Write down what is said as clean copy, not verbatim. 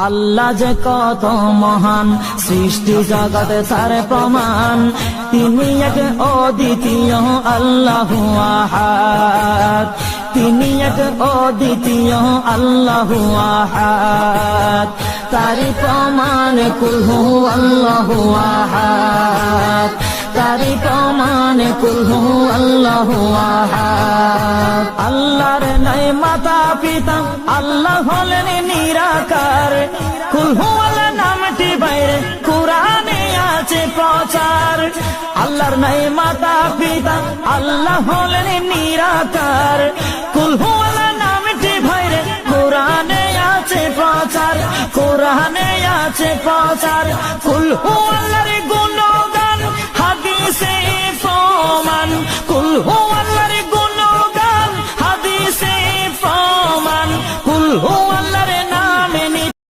আল্লাহ যে কত মহান, সৃষ্টি জগতে তার প্রমাণ। তিনি এক অদ্বিতীয় আল্লাহু আহাদ, তিনি এক অদ্বিতীয় আল্লাহু আহাদ। তারি প্রমাণ কুল হু আল্লাহু আহাদ, তারি প্রমাণ কুল হু আল্লাহু আহাদ। আল্লাহর নাই মাতা পিতা, আল্লাহ হলেন নিরাকার। কুল হু আল্লাহ নামটি বাইরে কুরআনে আছে প্রচার। আল্লাহর নাই মাতা পিতা, আল্লাহ হলেন নিরাকার। কুল হু আল্লাহ নামটি বাইরে কুরআনে আছে প্রচার, কুরআনে আছে প্রচার। কুল হু আল্লাহর